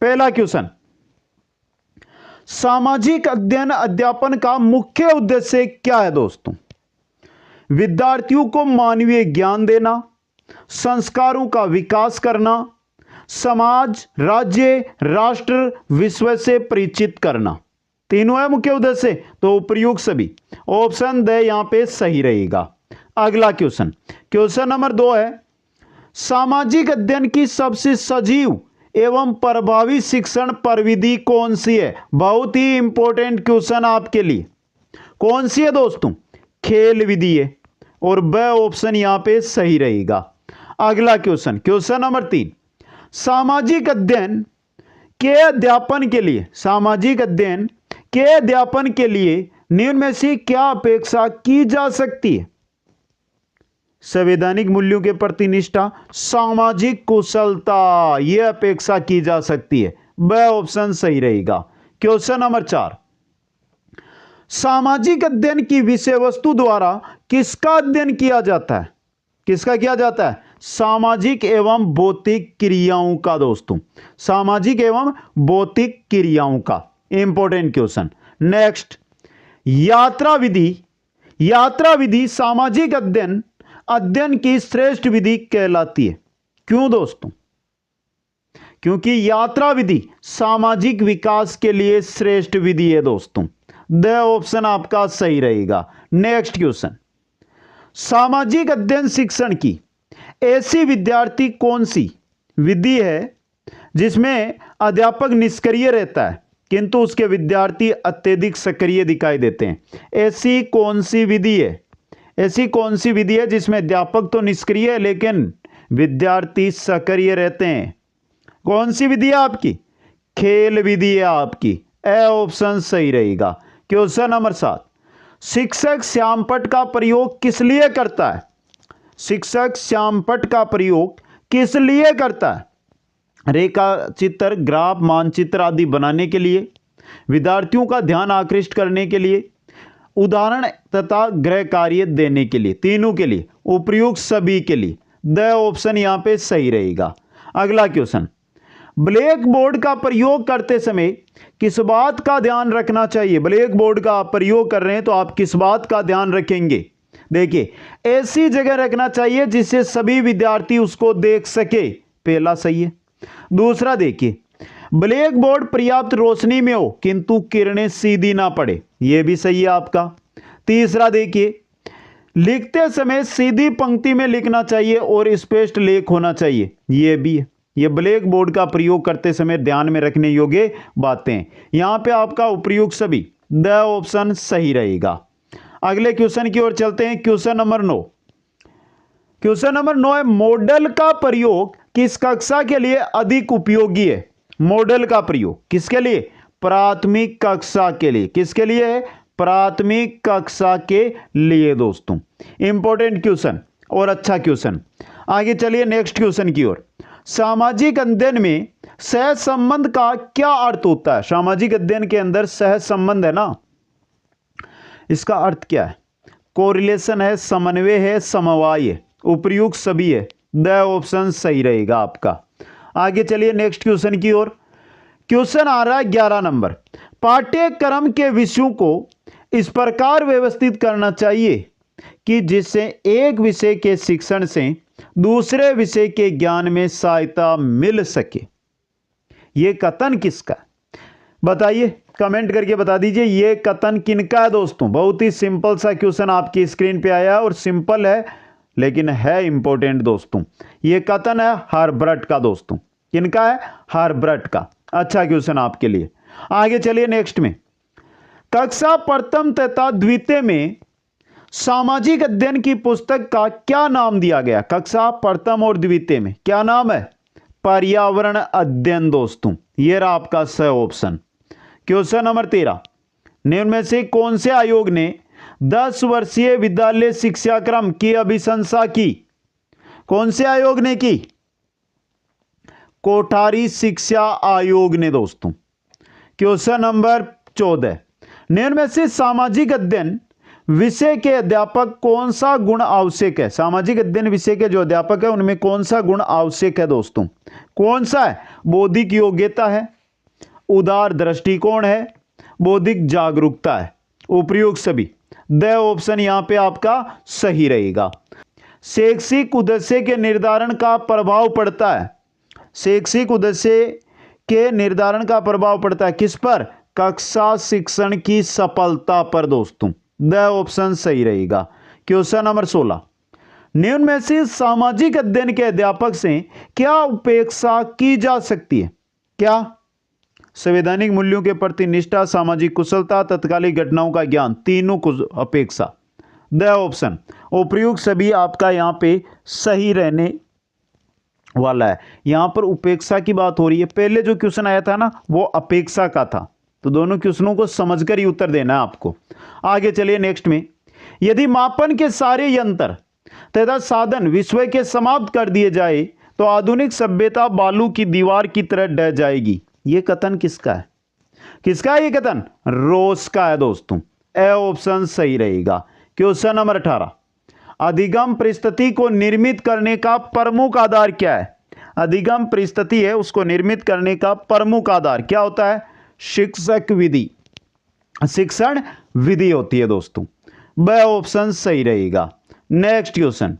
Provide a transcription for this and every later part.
पहला क्वेश्चन, सामाजिक अध्ययन अध्यापन का मुख्य उद्देश्य क्या है दोस्तों? विद्यार्थियों को मानवीय ज्ञान देना, संस्कारों का विकास करना, समाज, राज्य, राष्ट्र, विश्व से परिचित करना। तीनों है मुख्य उद्देश्य, तो उपयुक्त सभी। ऑप्शन द यहां पे सही रहेगा। अगला क्वेश्चन, क्वेश्चन नंबर 2 है, सामाजिक अध्ययन की सबसे सजीव एवं प्रभावी शिक्षण प्रविधि कौन सी है? बहुत ही इंपॉर्टेंट क्वेश्चन आपके लिए। कौन सी है दोस्तों? खेल विधि है, और ब ऑप्शन यहां पे सही रहेगा। अगला क्वेश्चन, क्वेश्चन नंबर 3, सामाजिक अध्ययन के अध्यापन के लिए, सामाजिक अध्ययन के अध्यापन के लिए निम्न में से क्या अपेक्षा की जा सकती है? संवैधानिक मूल्यों के प्रति निष्ठा, सामाजिक कुशलता, यह अपेक्षा की जा सकती है। ब ऑप्शन सही रहेगा। क्वेश्चन नंबर 4, सामाजिक अध्ययन की विषय वस्तु द्वारा किसका अध्ययन किया जाता है? किसका किया जाता है? सामाजिक एवं भौतिक क्रियाओं का दोस्तों, सामाजिक एवं भौतिक क्रियाओं का। Important question. नेक्स्ट, यात्रा विधि, यात्रा विधि सामाजिक अध्ययन की श्रेष्ठ विधि कहलाती है। क्यों दोस्तों? क्योंकि यात्रा विधि सामाजिक विकास के लिए श्रेष्ठ विधि है दोस्तों। द ऑप्शन आपका सही रहेगा। नेक्स्ट क्वेश्चन, सामाजिक अध्ययन शिक्षण की ऐसी विद्यार्थी कौन सी विधि है जिसमें अध्यापक निष्क्रिय रहता है किंतु उसके विद्यार्थी अत्यधिक सक्रिय दिखाई देते हैं? ऐसी कौन सी विधि है? ऐसी कौन सी विधि है जिसमें अध्यापक तो निष्क्रिय है लेकिन विद्यार्थी सक्रिय रहते हैं? कौन सी विधि है आपकी? खेल विधि है आपकी। ए ऑप्शन सही रहेगा। क्वेश्चन नंबर 7, शिक्षक श्यामपट्ट का प्रयोग किस लिए करता है? शिक्षक श्यामपट्ट का प्रयोग किस लिए करता है? रेखा चित्र, ग्राफ, मानचित्र आदि बनाने के लिए, विद्यार्थियों का ध्यान आकृष्ट करने के लिए, उदाहरण तथा गृह कार्य देने के लिए, तीनों के लिए, उपयुक्त सभी के लिए। द ऑप्शन यहां पे सही रहेगा। अगला क्वेश्चन, ब्लैक बोर्ड का प्रयोग करते समय किस बात का ध्यान रखना चाहिए? ब्लैक बोर्ड का आप प्रयोग कर रहे हैं तो आप किस बात का ध्यान रखेंगे? देखिए, ऐसी जगह रखना चाहिए जिससे सभी विद्यार्थी उसको देख सके, पहला सही है। दूसरा देखिए, ब्लैक बोर्ड पर्याप्त रोशनी में हो किंतु किरणें सीधी ना पड़े, यह भी सही है आपका। तीसरा देखिए, लिखते समय सीधी पंक्ति में लिखना चाहिए और स्पष्ट लेख होना चाहिए, यह भी है। यह ब्लैक बोर्ड का प्रयोग करते समय ध्यान में रखने योग्य बातें। यहां पे आपका उपयुक्त सभी, द ऑप्शन सही रहेगा। अगले क्वेश्चन की ओर चलते हैं। क्वेश्चन नंबर 9, क्वेश्चन नंबर 9 है, मॉडल का प्रयोग किस कक्षा के लिए अधिक उपयोगी है? मॉडल का प्रयोग किसके लिए? प्राथमिक कक्षा के लिए। किसके लिए है? प्राथमिक कक्षा के लिए दोस्तों। इंपॉर्टेंट क्वेश्चन और अच्छा क्वेश्चन। आगे चलिए नेक्स्ट क्वेश्चन की ओर। सामाजिक अध्ययन में सह संबंध का क्या अर्थ होता है? सामाजिक अध्ययन के अंदर सह संबंध है ना, इसका अर्थ क्या है? कोरिलेशन है, समन्वय है, समवाय है, उपयुक्त सभी है। द ऑप्शन सही रहेगा आपका। आगे चलिए नेक्स्ट क्वेश्चन की ओर। क्वेश्चन आ रहा है 11 नंबर, पाठ्यक्रम के विषयों को इस प्रकार व्यवस्थित करना चाहिए कि जिससे एक विषय के शिक्षण से दूसरे विषय के ज्ञान में सहायता मिल सके। यह कथन किसका? बताइए, कमेंट करके बता दीजिए यह कथन किनका है दोस्तों। बहुत ही सिंपल सा क्वेश्चन आपकी स्क्रीन पे आया और सिंपल है लेकिन है इंपॉर्टेंट दोस्तों। यह कथन है हार्बर्ट का दोस्तों। किनका है? हार्बर्ट का। अच्छा क्वेश्चन आपके लिए। आगे चलिए नेक्स्ट में, कक्षा प्रथम तथा द्वितीय में सामाजिक अध्ययन की पुस्तक का क्या नाम दिया गया? कक्षा प्रथम और द्वितीय में क्या नाम है? पर्यावरण अध्ययन दोस्तों। यह रहा आपका सही ऑप्शन। क्वेश्चन नंबर 13, निम्न में से कौन से आयोग ने 10 वर्षीय विद्यालय शिक्षा क्रम की अभिशंसा की? कौन से आयोग ने की? कोठारी शिक्षा आयोग ने दोस्तों। क्वेश्चन नंबर 14, निम्न में से सामाजिक अध्ययन विषय के अध्यापक कौन सा गुण आवश्यक है? सामाजिक अध्ययन विषय के जो अध्यापक है उनमें कौन सा गुण आवश्यक है दोस्तों? कौन सा है? बौद्धिक योग्यता है, उदार दृष्टिकोण है, बौद्धिक जागरूकता है, उपयुक्त सभी। द ऑप्शन यहां पे आपका सही रहेगा। शैक्षिक उद्देश्य के निर्धारण का प्रभाव पड़ता है, शैक्षिक उद्देश्य के निर्धारण का प्रभाव पड़ता है किस पर? कक्षा शिक्षण की सफलता पर दोस्तों। द ऑप्शन सही रहेगा। क्वेश्चन नंबर 16, निम्न में से सामाजिक अध्ययन के अध्यापक से क्या अपेक्षा की जा सकती है? क्या? संवैधानिक मूल्यों के प्रति निष्ठा, सामाजिक कुशलता, तत्कालिक घटनाओं का ज्ञान, तीनों को अपेक्षा। द ऑप्शन उपयुक्त सभी आपका यहां पे सही रहने वाला है। यहां पर उपेक्षा की बात हो रही है। पहले जो क्वेश्चन आया था ना वो अपेक्षा का था, तो दोनों क्वेश्चनों को समझकर ही उत्तर देना है आपको। आगे चलिए नेक्स्ट में, यदि मापन के सारे यंत्र तथा साधन विश्व के समाप्त कर दिए जाए तो आधुनिक सभ्यता बालू की दीवार की तरह ढह जाएगी। यह कथन किसका है? किसका है ये कथन? रोस का है दोस्तों। ए ऑप्शन सही रहेगा। क्वेश्चन नंबर 18, अधिगम परिस्थिति को निर्मित करने का प्रमुख आधार क्या है? अधिगम परिस्थिति है उसको निर्मित करने का प्रमुख आधार क्या होता है? शिक्षक विधि, शिक्षण विधि होती है दोस्तों। ब ऑप्शन सही रहेगा। नेक्स्ट क्वेश्चन,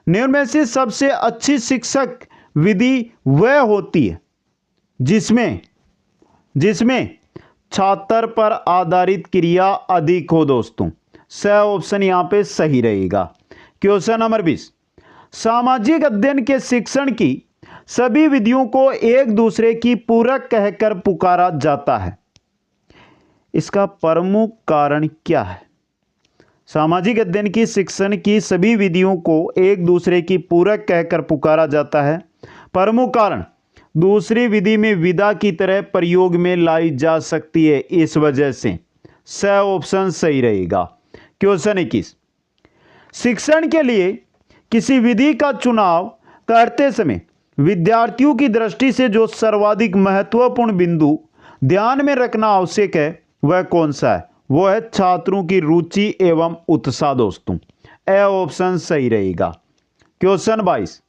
निम्न में से सबसे अच्छी शिक्षक विधि वह होती है जिसमें छात्र पर आधारित क्रिया अधिक हो दोस्तों। स ऑप्शन यहां पे सही रहेगा। क्वेश्चन नंबर 20, सामाजिक अध्ययन के शिक्षण की सभी विधियों को एक दूसरे की पूरक कहकर पुकारा जाता है, इसका प्रमुख कारण क्या है? सामाजिक अध्ययन की शिक्षण की सभी विधियों को एक दूसरे की पूरक कहकर पुकारा जाता है, प्रमुख कारण दूसरी विधि में विधा की तरह प्रयोग में लाई जा सकती है, इस वजह से। स ऑप्शन सही रहेगा। क्वेश्चन 21, शिक्षण के लिए किसी विधि का चुनाव करते समय विद्यार्थियों की दृष्टि से जो सर्वाधिक महत्वपूर्ण बिंदु ध्यान में रखना आवश्यक है वह कौन सा है? वो है छात्रों की रुचि एवं उत्साह दोस्तों। ए ऑप्शन सही रहेगा। क्वेश्चन 22,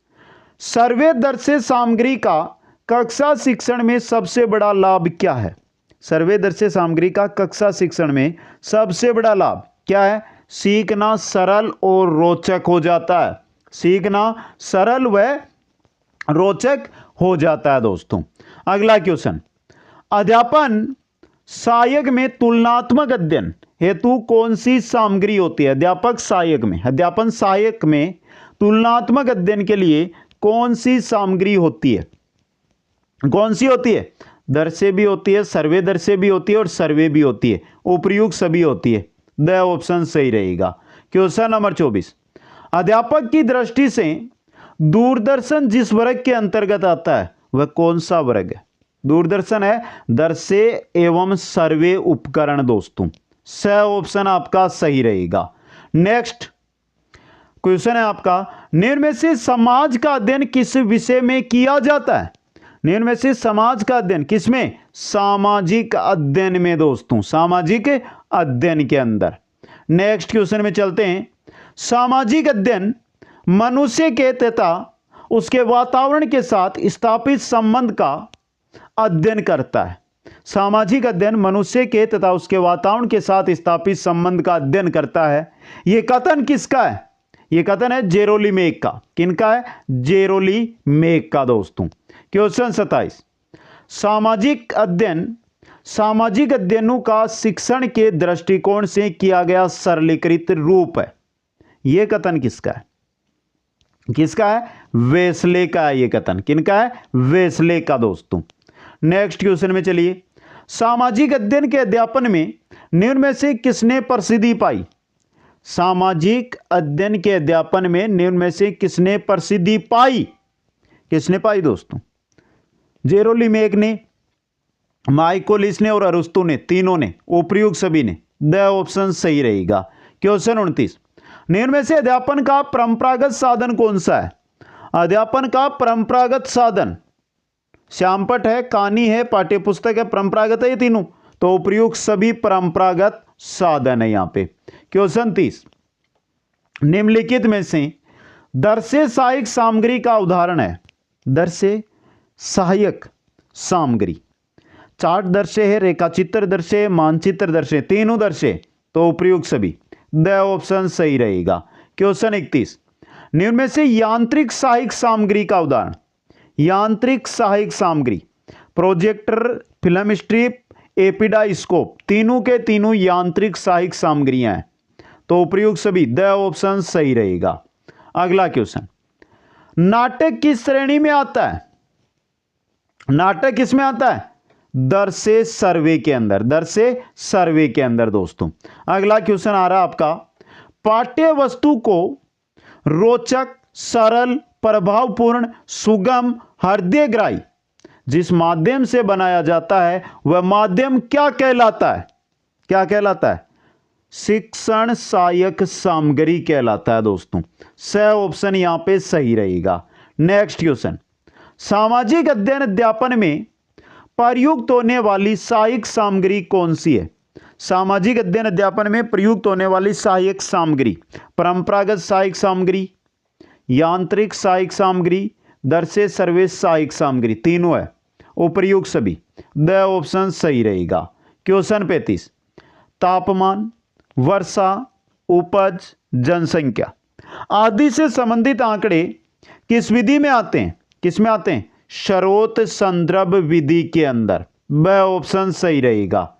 सर्वेदर्शी सामग्री का कक्षा शिक्षण में सबसे बड़ा लाभ क्या है? सर्वेदर्शी सामग्री का कक्षा शिक्षण में सबसे बड़ा लाभ क्या है? सीखना सरल और रोचक हो जाता है, सीखना सरल व रोचक हो जाता है दोस्तों। अगला क्वेश्चन, अध्यापन सहायक में तुलनात्मक अध्ययन हेतु कौन सी सामग्री होती है? अध्यापन सहायक में तुलनात्मक अध्ययन के लिए कौन सी सामग्री होती है? कौन सी होती है? दर्शे भी होती है, सर्वे दर्शे भी होती है और सर्वे भी होती है, उपयुक्त सभी होती है। द ऑप्शन सही रहेगा। क्वेश्चन नंबर 24, अध्यापक की दृष्टि से दूरदर्शन जिस वर्ग के अंतर्गत आता है वह कौन सा वर्ग है? दूरदर्शन है दर्शे एवं सर्वे उपकरण दोस्तों। स ऑप्शन आपका सही रहेगा। नेक्स्ट क्वेश्चन है आपका, निम्न में से समाज का अध्ययन किस विषय में किया जाता है? निम्न में से समाज का अध्ययन किसमें? सामाजिक अध्ययन में दोस्तों, सामाजिक अध्ययन के अंदर। नेक्स्ट क्वेश्चन में चलते हैं, सामाजिक अध्ययन मनुष्य के तथा उसके वातावरण के साथ स्थापित संबंध का अध्ययन करता है। सामाजिक अध्ययन मनुष्य के तथा उसके वातावरण के साथ स्थापित संबंध का अध्ययन करता है। यह कथन किसका है? यह कथन है जेरोलीमेक का। किनका है? जेरोलीमेक का दोस्तों। क्वेश्चन 27, सामाजिक अध्ययनों का शिक्षण के दृष्टिकोण से किया गया सरलीकृत रूप है। यह कथन किसका है? किसका है? वेस्ले का है यह कथन। किनका है? वेस्ले का दोस्तों। नेक्स्ट क्वेश्चन में चलिए, सामाजिक अध्ययन के अध्यापन में निम्न में से किसने प्रसिद्धि पाई? सामाजिक अध्ययन के अध्यापन में निम्न में से किसने प्रसिद्धि पाई? किसने पाई दोस्तों? जेरोलीमेक ने, माइकोलिस ने और अरुस्तु ने, तीनों ने, उपयुक्त सभी ने। द ऑप्शन सही रहेगा। क्वेश्चन 29, निम्न में से अध्यापन का परंपरागत साधन कौन सा है? अध्यापन का परंपरागत साधन श्यामपट्ट है, कहानी है, पाठ्यपुस्तक है, परंपरागत है ये तीनों, तो उपयुक्त सभी परंपरागत साधन है यहां पे। क्वेश्चन 30, निम्नलिखित में से दर्शे सहायक सामग्री का उदाहरण है। दर्शे सहायक सामग्री, चार्ट दर्शे है, रेखा चित्र दर्शे, मानचित्र दर्शे, तीनों दर्शे, तो उपयुक्त सभी, द ऑप्शन सही रहेगा। क्वेश्चन 31, निम्न में से यांत्रिक सहायक सामग्री का उदाहरण। यांत्रिक सहायक सामग्री, प्रोजेक्टर, फिल्म स्ट्रिप, एपिडाइस्कोप, तीनों के तीनों यांत्रिक सहायक सामग्रियां हैं, तो उपयुक्त सभी, द ऑप्शन सही रहेगा। अगला क्वेश्चन, नाटक किस श्रेणी में आता है? नाटक किसमें आता है? दर्शे सर्वे के अंदर, दर्शे सर्वे के अंदर दोस्तों। अगला क्वेश्चन आ रहा है आपका, पाठ्य वस्तु को रोचक, सरल, प्रभावपूर्ण, सुगम, हृदयग्राही जिस माध्यम से बनाया जाता है वह माध्यम क्या कहलाता है? क्या कहलाता है? शिक्षण सहायक सामग्री कहलाता है दोस्तों। स ऑप्शन यहां पे सही रहेगा। नेक्स्ट क्वेश्चन, सामाजिक अध्ययन अध्यापन में प्रयुक्त होने वाली सहायक सामग्री कौन सी है? सामाजिक अध्ययन अध्यापन में प्रयुक्त होने वाली सहायक सामग्री, परंपरागत सहायक सामग्री, यांत्रिक सहायक सामग्री, दर्शे सर्वे सहायक सामग्री, तीनों है, उपयुक्त सभी, द ऑप्शन सही रहेगा। क्वेश्चन 35, तापमान, वर्षा, उपज, जनसंख्या आदि से संबंधित आंकड़े किस विधि में आते हैं? किस में आते हैं? स्रोत संदर्भ विधि के अंदर, ब ऑप्शन सही रहेगा।